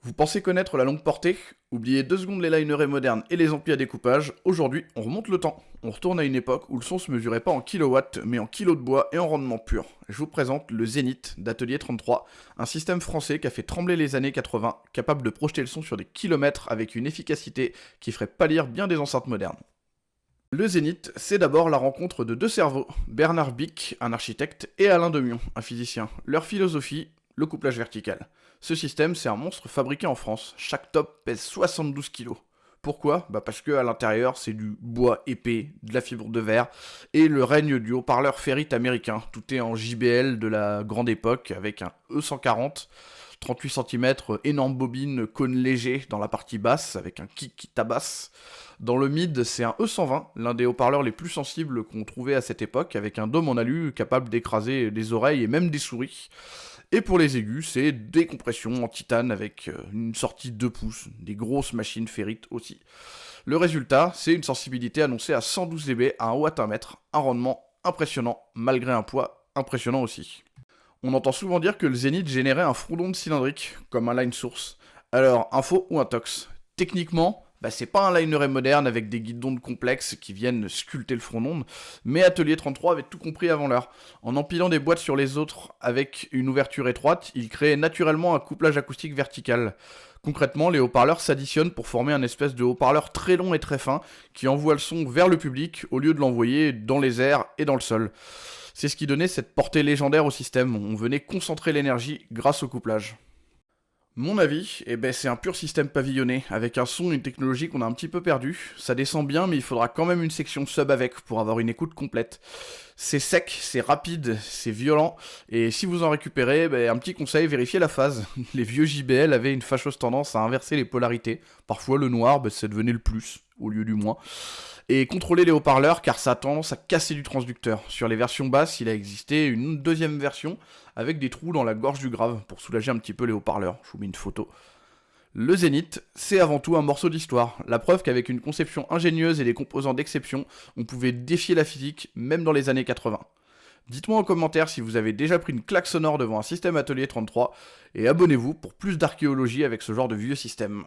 Vous pensez connaître la longue portée? Oubliez 2 secondes les linerés modernes et les amplis à découpage, aujourd'hui on remonte le temps. On retourne à une époque où le son se mesurait pas en kilowatts, mais en kilos de bois et en rendement pur. Je vous présente le Zénith d'Atelier 33, un système français qui a fait trembler les années 80, capable de projeter le son sur des kilomètres avec une efficacité qui ferait pâlir bien des enceintes modernes. Le Zénith, c'est d'abord la rencontre de deux cerveaux, Bernard Bick, un architecte, et Alain Demion, un physicien. Leur philosophie, le couplage vertical. Ce système, c'est un monstre fabriqué en France. Chaque top pèse 72 kilos. Pourquoi? Parce que à l'intérieur, c'est du bois épais, de la fibre de verre, et le règne du haut-parleur ferrite américain. Tout est en JBL de la grande époque, avec un E140, 38 cm, énorme bobine, cône léger dans la partie basse, avec un kick qui tabasse. Dans le mid, c'est un E120, l'un des haut-parleurs les plus sensibles qu'on trouvait à cette époque, avec un dôme en alu capable d'écraser des oreilles et même des souris. Et pour les aigus, c'est des compressions en titane avec une sortie 2 pouces, des grosses machines ferrites aussi. Le résultat, c'est une sensibilité annoncée à 112 dB à 1 watt 1 mètre, un rendement impressionnant malgré un poids impressionnant aussi. On entend souvent dire que le Zénith générait un front d'onde cylindrique, comme un line source. Alors, info ou intox? Techniquement, c'est pas un lineré moderne avec des guides d'onde complexes qui viennent sculpter le front d'onde, mais Atelier 33 avait tout compris avant l'heure. En empilant des boîtes sur les autres avec une ouverture étroite, il créait naturellement un couplage acoustique vertical. Concrètement, les haut-parleurs s'additionnent pour former un espèce de haut-parleur très long et très fin qui envoie le son vers le public au lieu de l'envoyer dans les airs et dans le sol. C'est ce qui donnait cette portée légendaire au système, on venait concentrer l'énergie grâce au couplage. Mon avis, c'est un pur système pavillonné, avec un son et une technologie qu'on a un petit peu perdu. Ça descend bien, mais il faudra quand même une section sub avec pour avoir une écoute complète. C'est sec, c'est rapide, c'est violent, et si vous en récupérez, un petit conseil, vérifiez la phase. Les vieux JBL avaient une fâcheuse tendance à inverser les polarités. Parfois le noir, ça devenait le plus, au lieu du moins. Et contrôlez les haut-parleurs car ça a tendance à casser du transducteur. Sur les versions basses, il a existé une deuxième version avec des trous dans la gorge du grave pour soulager un petit peu les haut-parleurs. Je vous mets une photo. Le Zénith, c'est avant tout un morceau d'histoire. La preuve qu'avec une conception ingénieuse et des composants d'exception, on pouvait défier la physique même dans les années 80. Dites-moi en commentaire si vous avez déjà pris une claque sonore devant un système Atelier 33 et abonnez-vous pour plus d'archéologie avec ce genre de vieux système.